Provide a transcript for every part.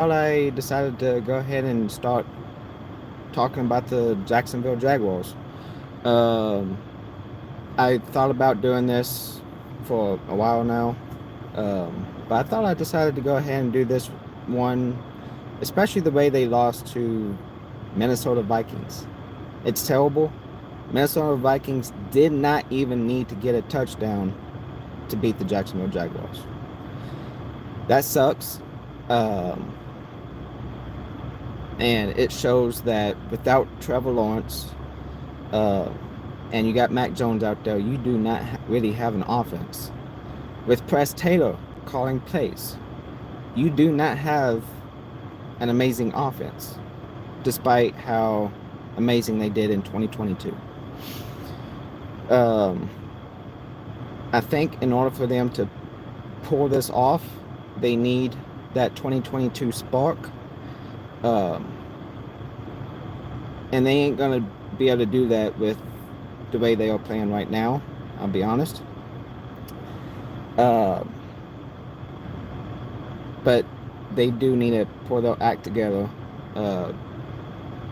I decided to go ahead and start talking about the Jacksonville Jaguars. Um, I thought about doing this for a while now, but I thought I decided to go ahead and do this one, especially the way they lost to Minnesota Vikings. It's terrible. Minnesota Vikings did not even need to get a touchdown to beat the Jacksonville Jaguars. That sucks. Um, and it shows that without Trevor Lawrence, uh, and you got Mac Jones out there, you do not really have an offense. With Press Taylor calling plays, you do not have an amazing offense, despite how amazing they did in 2022. Um, I think in order for them to pull this off, they need that 2022 spark. Um, and they ain't going to be able to do that with the way they are playing right now. I'll be honest. Uh, but they do need to pull their act together. Uh,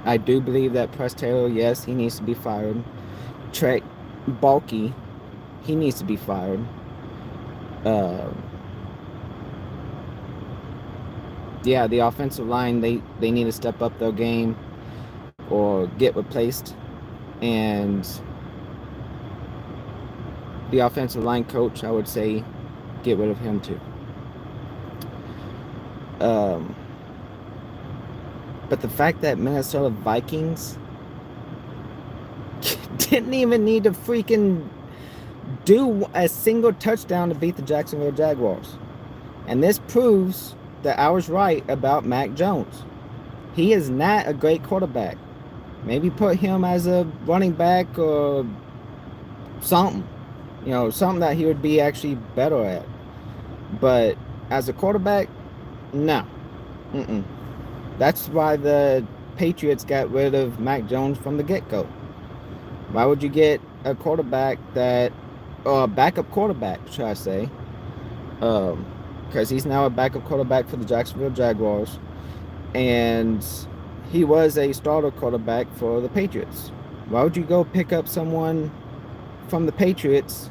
I do believe that Press Taylor, yes, he needs to be fired. Trek Bulky, he needs to be fired. Uh, yeah, the offensive line, they need to step up their game or get replaced. And the offensive line coach, I would say, get rid of him too. Um, but the fact that Minnesota Vikings didn't even need to freaking do a single touchdown to beat the Jacksonville Jaguars. And this proves that I was right about Mac Jones. He is not a great quarterback. Maybe put him as a running back or something. Something that he would be actually better at. But as a quarterback, no. Mm-mm. That's why the Patriots got rid of Mac Jones from the get-go. Why would you get a quarterback or a backup quarterback, should I say? Because he's now a backup quarterback for the Jacksonville Jaguars. And he was a starter quarterback for the Patriots. Why would you go pick up someone from the Patriots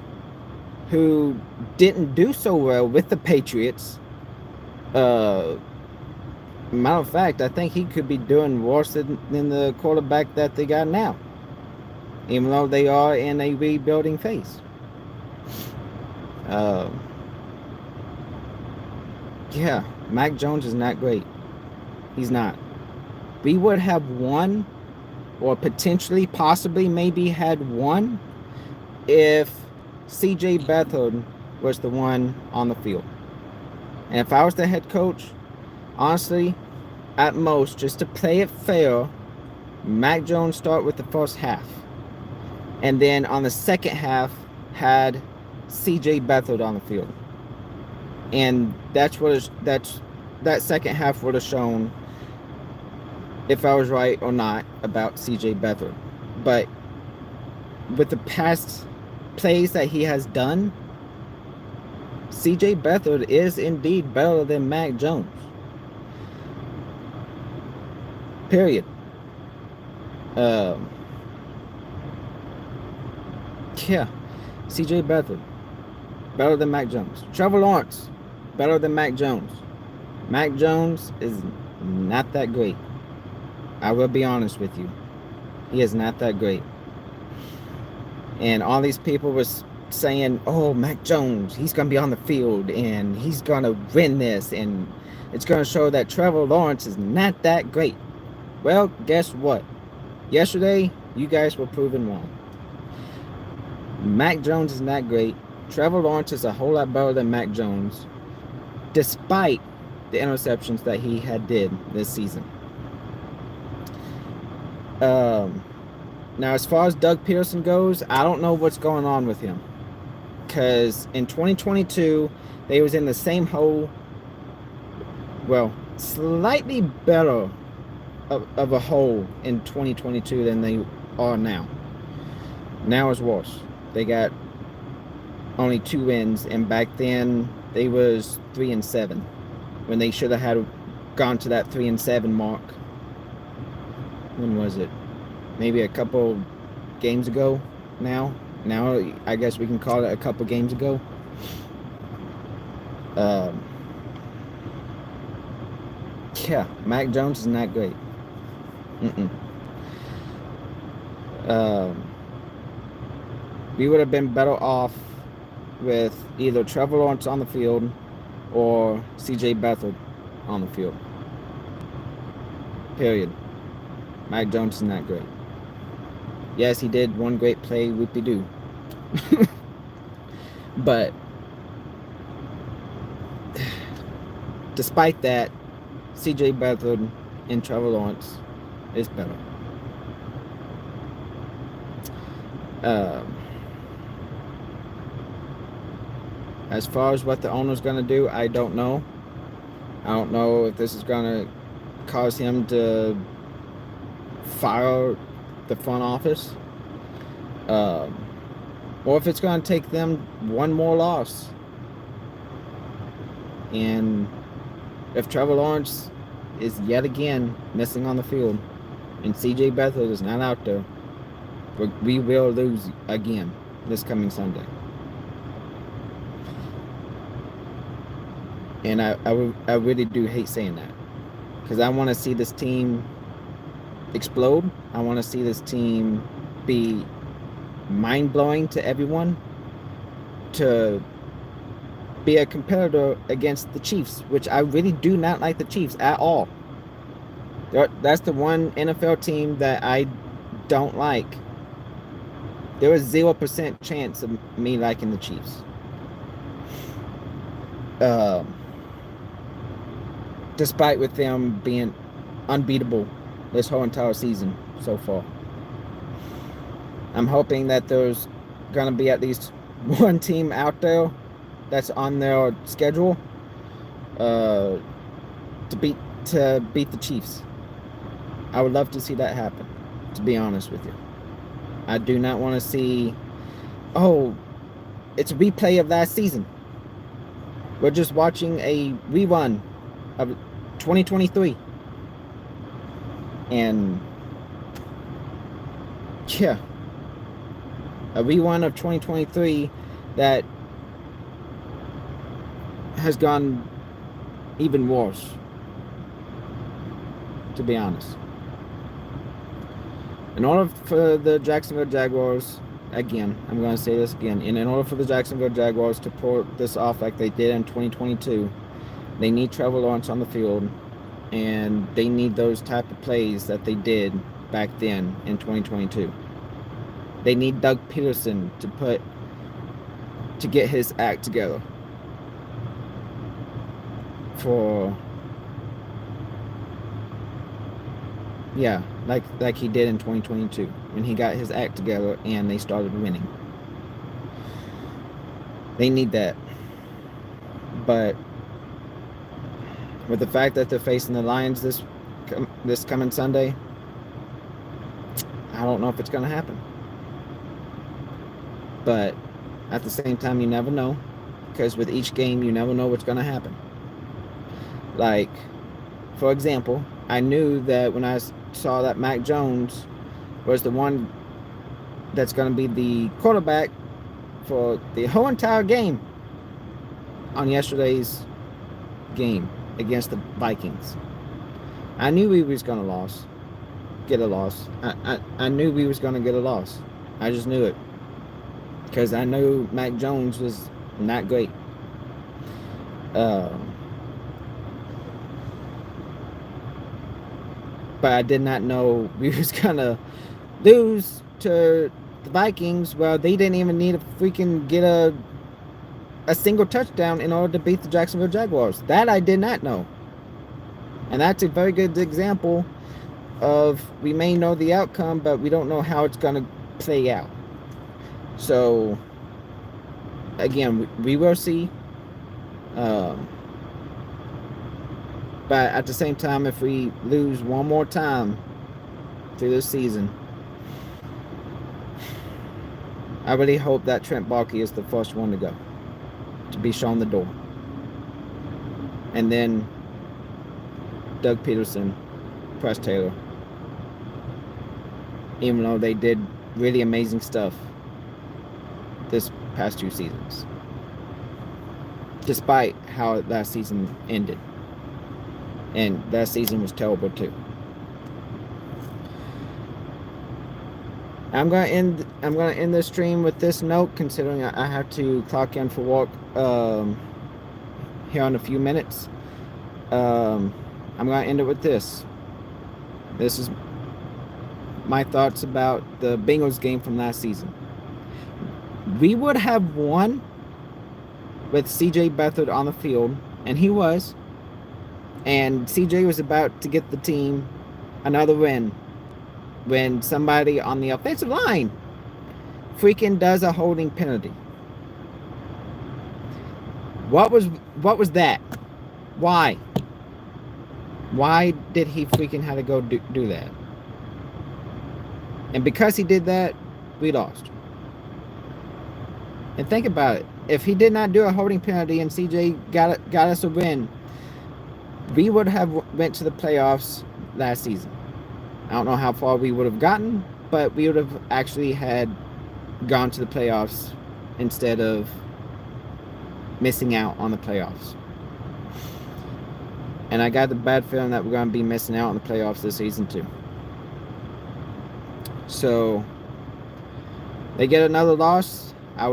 who didn't do so well with the Patriots? Matter of fact, I think he could be doing worse than the quarterback that they got now, even though they are in a rebuilding phase. Yeah, Mac Jones is not great. He's not. We would have won, or potentially, possibly, maybe had won, if CJ Beathard was the one on the field. And if I was the head coach, honestly, at most, just to play it fair, Mac Jones start with the first half. And then on the second half, had CJ Beathard on the field. And that second half would have shown if I was right or not about CJ Beathard. But with the past plays that he has done, CJ Beathard is indeed better than Mac Jones. Period. Yeah, CJ Beathard better than Mac Jones. Trevor Lawrence better than Mac Jones. Mac Jones is not that great. I will be honest with you. He is not that great. And all these people was saying, oh, Mac Jones, he's going to be on the field and he's going to win this and it's going to show that Trevor Lawrence is not that great. Well, guess what? Yesterday, you guys were proven wrong. Mac Jones is not great. Trevor Lawrence is a whole lot better than Mac Jones, despite the interceptions that he had did this season. Now, as far as Doug Peterson goes, I don't know what's going on with him. Because in 2022, they was in the same hole. Well, slightly better of a hole in 2022 than they are now. Now it's worse. They got only 2 wins, and back then they was 3-7 when they should have had gone to that 3-7 mark. When was it? Maybe a couple games ago now. Now I guess we can call it a couple games ago. Um, yeah, Mac Jones is not great. Mm-mm. We would have been better off with either Trevor Lawrence on the field or C.J. Beathard on the field. Period. Mac Jones is not great. Yes, he did one great play, whoopie-doo. But despite that, C.J. Beathard and Trevor Lawrence is better. As far as what the owner's going to do, I don't know. I don't know if this is going to cause him to fire the front office, or if it's going to take them one more loss. And if Trevor Lawrence is yet again missing on the field and C.J. Beathard is not out there, we will lose again this coming Sunday. And I really do hate saying that, because I want to see this team explode. I want to see this team be mind-blowing to everyone, to be a competitor against the Chiefs, which I really do not like the Chiefs at all. That's the one NFL team that I don't like. There is 0% chance of me liking the Chiefs. Despite with them being unbeatable this whole entire season so far. I'm hoping that there's going to be at least one team out there that's on their schedule to beat the Chiefs. I would love to see that happen, to be honest with you. I do not want to see, it's a replay of last season. We're just watching a rerun of 2023. And yeah, a rerun of 2023 that has gone even worse, to be honest. In order for the Jacksonville Jaguars, again, I'm going to say this again, and in order for the Jacksonville Jaguars to pull this off like they did in 2022, they need Trevor Lawrence on the field, and they need those type of plays that they did back then in 2022. They need Doug Peterson to get his act together like he did in 2022 when he got his act together and they started winning. They need that. But with the fact that they're facing the Lions this coming Sunday, I don't know if it's going to happen. But at the same time, you never know, because with each game, you never know what's going to happen. Like, for example, I knew that when I saw that Mac Jones was the one that's going to be the quarterback for the whole entire game on yesterday's game against the Vikings. I knew we was going to get a loss. I knew we was going to get a loss. I just knew it, because I knew Mac Jones was not great. But I did not know we was gonna lose to the Vikings. Well, they didn't even need to freaking get a single touchdown in order to beat the Jacksonville Jaguars. That I did not know. And that's a very good example of, we may know the outcome, but we don't know how it's gonna play out. So again, we will see. But at the same time, if we lose one more time through this season, I really hope that Trent Baalke is the first one to go, to be shown the door. And then Doug Peterson, Press Taylor, even though they did really amazing stuff this past 2 seasons, despite how that season ended. And that season was terrible too. I'm gonna end this stream with this note, considering I have to clock in for work here in a few minutes. I'm gonna end it with this. This is my thoughts about the Bengals game from last season. We would have won with CJ Beathard on the field, and he was. And CJ was about to get the team another win when somebody on the offensive line freaking does a holding penalty. What was that? Why? Why did he freaking have to go do that? And because he did that, we lost. And think about it. If he did not do a holding penalty and CJ got us a win, we would have went to the playoffs last season. I don't know how far we would have gotten, but we would have actually had gone to the playoffs instead of missing out on the playoffs. And I got the bad feeling that we're going to be missing out on the playoffs this season too. So they get another loss. I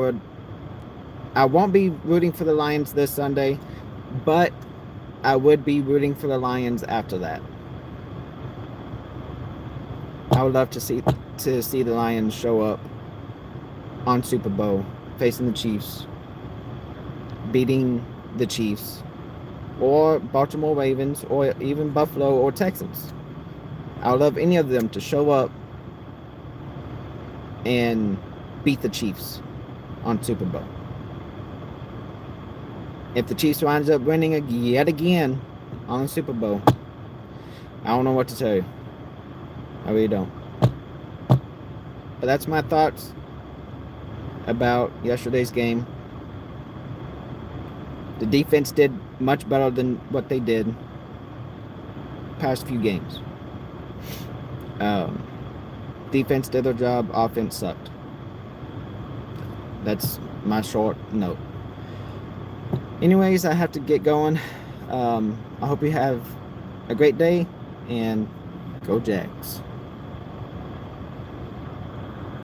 won't be rooting for the Lions this Sunday, but I would be rooting for the Lions after that. I would love to see the Lions show up on Super Bowl facing the Chiefs, beating the Chiefs, or Baltimore Ravens, or even Buffalo or Texans. I would love any of them to show up and beat the Chiefs on Super Bowl. If the Chiefs winds up winning yet again on the Super Bowl, I don't know what to tell you. I really don't. But that's my thoughts about yesterday's game. The defense did much better than what they did past few games. Defense did their job. Offense sucked. That's my short note. Anyways, I have to get going. I hope you have a great day, and go Jags.